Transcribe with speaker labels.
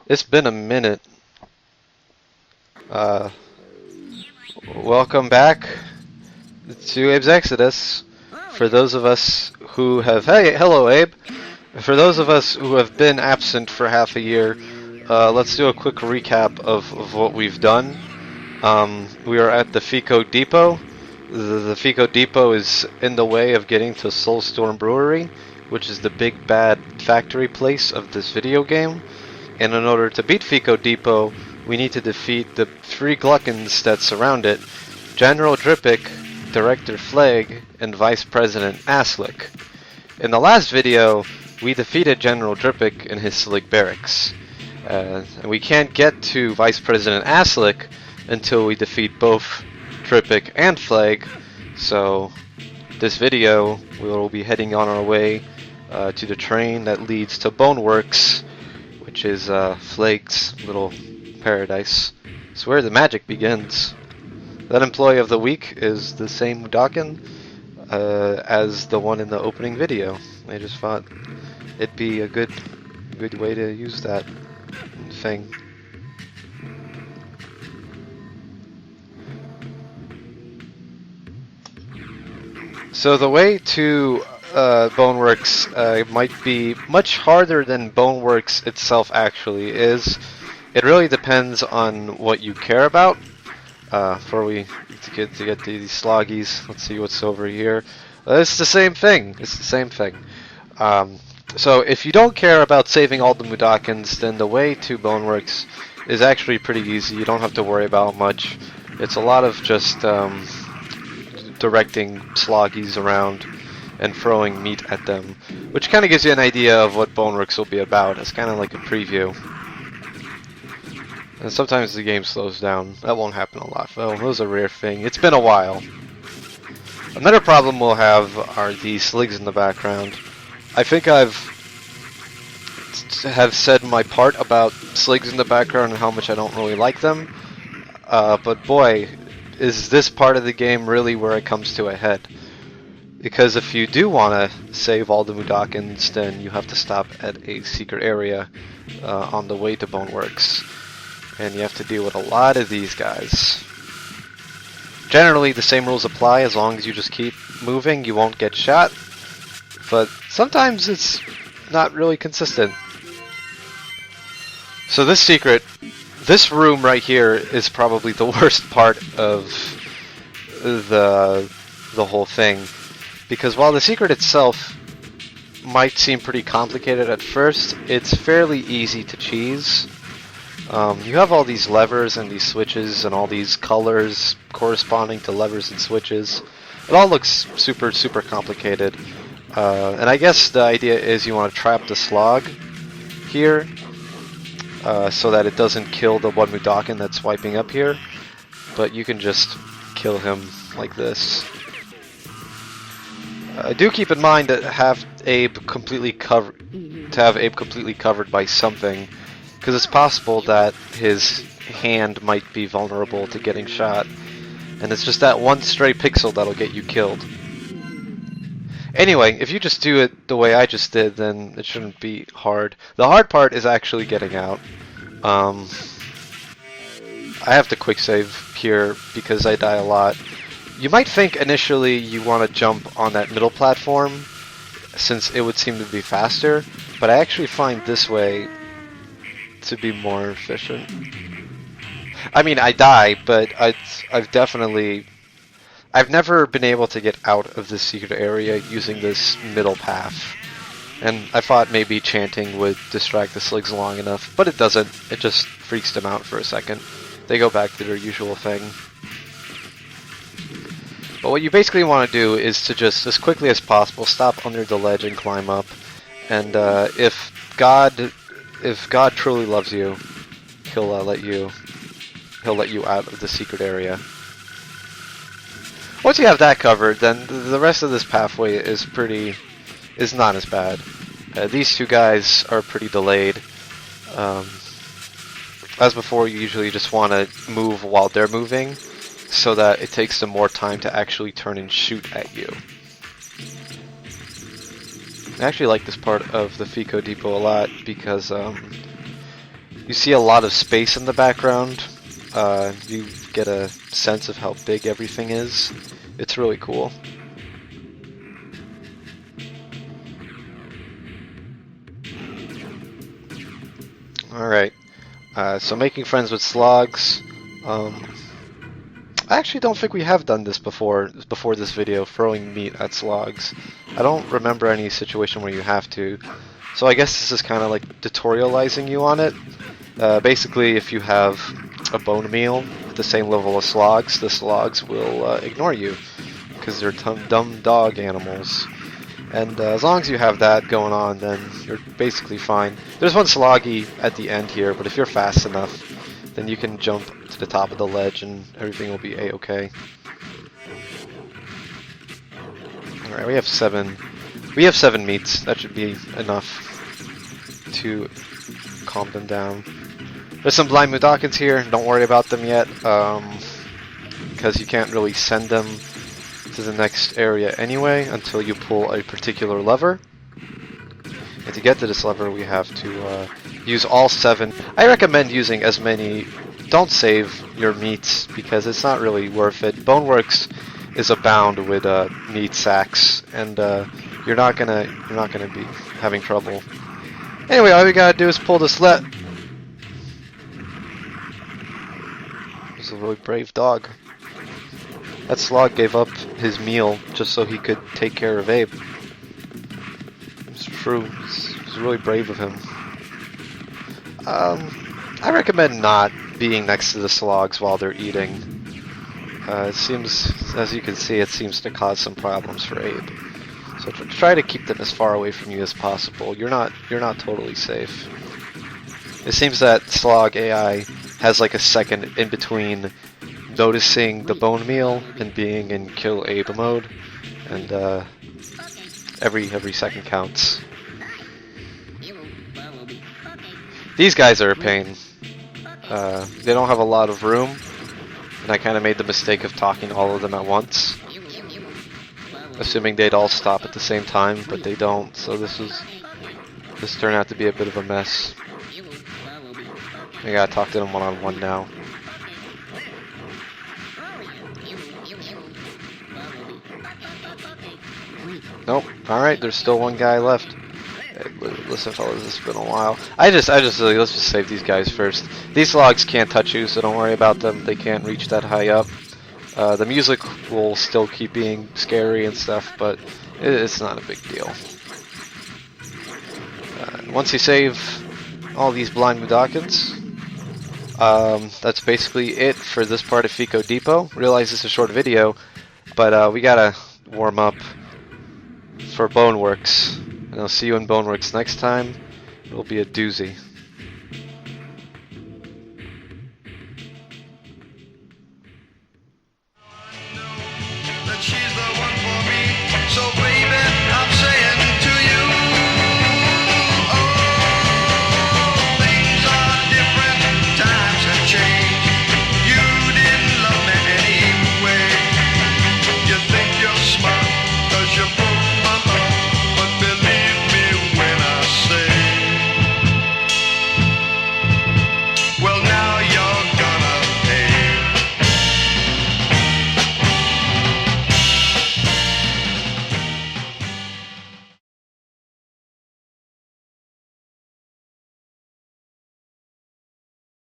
Speaker 1: It's been a minute. Welcome back to Abe's Exoddus. For those of us who have... Hey, hello Abe! For those of us who have been absent for half a year, let's do a quick recap of what we've done. We are at the Fico Depot. The Fico Depot is in the way of getting to Soulstorm Brewery, which is the big bad factory place of this video game. And in order to beat Fico Depot, we need to defeat the 3 Gluckins that surround it: General Drippic, Director Flag, and Vice President Aslick. In the last video, we defeated General Drippic in his Slick Barracks. And we can't get to Vice President Aslick until we defeat both Drippic and Flag. So this video, we will be heading on our way to the train that leads to Boneworks, which is Flag's little paradise. It's where the magic begins. That employee of the week is the same Mudakin as the one in the opening video. I just thought it'd be a good way to use that thing. So the way to Boneworks might be much harder than Boneworks itself actually is. It really depends on what you care about. Before we get to these sloggies, let's see what's over here. It's the same thing. It's the same thing. So if you don't care about saving all the Mudakins, then the way to Boneworks is actually pretty easy. You don't have to worry about much. It's a lot of just directing sloggies around and throwing meat at them, which kind of gives you an idea of what Boneworks will be about. It's kind of like a preview. And sometimes the game slows down. That won't happen a lot though. It was a rare thing. It's been a while. Another problem we'll have are these sligs in the background. I think have said my part about sligs in the background and how much I don't really like them. But boy, is this part of the game really where it comes to a head. Because if you do want to save all the Mudakins, then you have to stop at a secret area on the way to Boneworks. And you have to deal with a lot of these guys. Generally, the same rules apply. As long as you just keep moving, you won't get shot. But sometimes it's not really consistent. So this room right here is probably the worst part of the whole thing. Because while the secret itself might seem pretty complicated at first, it's fairly easy to cheese. You have all these levers and these switches and all these colors corresponding to levers and switches. It all looks super complicated. And I guess the idea is you want to trap the slog here so that it doesn't kill the one Mudakin that's wiping up here. But you can just kill him like this. Do keep in mind that have Abe completely covered by something, because it's possible that his hand might be vulnerable to getting shot, and it's just that one stray pixel that'll get you killed. Anyway, if you just do it the way I just did, then it shouldn't be hard. The hard part is actually getting out. I have to quick save here because I die a lot. You might think initially you want to jump on that middle platform, since it would seem to be faster, but I actually find this way to be more efficient. I mean, I die, but I've never been able to get out of this secret area using this middle path. And I thought maybe chanting would distract the sligs long enough, but it doesn't. It just freaks them out for a second. They go back to their usual thing. But what you basically want to do is to just, as quickly as possible, stop under the ledge and climb up. And if God truly loves you, he'll let you out of the secret area. Once you have that covered, then the rest of this pathway is not as bad. These two guys are pretty delayed. As before, you usually just want to move while they're moving, so that it takes them more time to actually turn and shoot at you. I actually like this part of the Fico Depot a lot because you see a lot of space in the background. You get a sense of how big everything is. It's really cool. Alright, so making friends with slogs. I actually don't think we have done this before this video, throwing meat at slogs. I don't remember any situation where you have to. So I guess this is kind of like tutorializing you on it. Basically, if you have a bone meal at the same level as slogs, the slogs will ignore you because they're dumb dog animals. And as long as you have that going on, then you're basically fine. There's one sloggy at the end here, but if you're fast enough, then you can jump to the top of the ledge and everything will be a-okay. Alright, we have seven meats. That should be enough to calm them down. There's some blind Mudokons here. Don't worry about them yet, because you can't really send them to the next area anyway until you pull a particular lever. And to get to this lever, we have to use all 7. I recommend using as many. Don't save your meats because it's not really worth it. Boneworks is abound with meat sacks, and you're not gonna be having trouble. Anyway, all we gotta do is pull this let. He's a really brave dog. That slog gave up his meal just so he could take care of Abe. It's true. It's really brave of him. I recommend not being next to the slogs while they're eating. It seems, as you can see, it seems to cause some problems for Abe. So try to keep them as far away from you as possible. You're not totally safe. It seems that slog AI has like a second in between noticing the bone meal and being in kill Abe mode, and every second counts. These guys are a pain. They don't have a lot of room, and I kind of made the mistake of talking to all of them at once, assuming they'd all stop at the same time, but they don't, so this turned out to be a bit of a mess. I gotta talk to them one-on-one now. Nope. Alright, there's still one guy left. Hey, listen fellas, it's been a while. Let's just save these guys first. These logs can't touch you, so don't worry about them. They can't reach that high up. The music will still keep being scary and stuff, but it's not a big deal. Once you save all these blind Mudokons, that's basically it for this part of Fico Depot. Realize it's a short video, but we gotta warm up for Boneworks. And I'll see you in Boneworks next time. It'll be a doozy.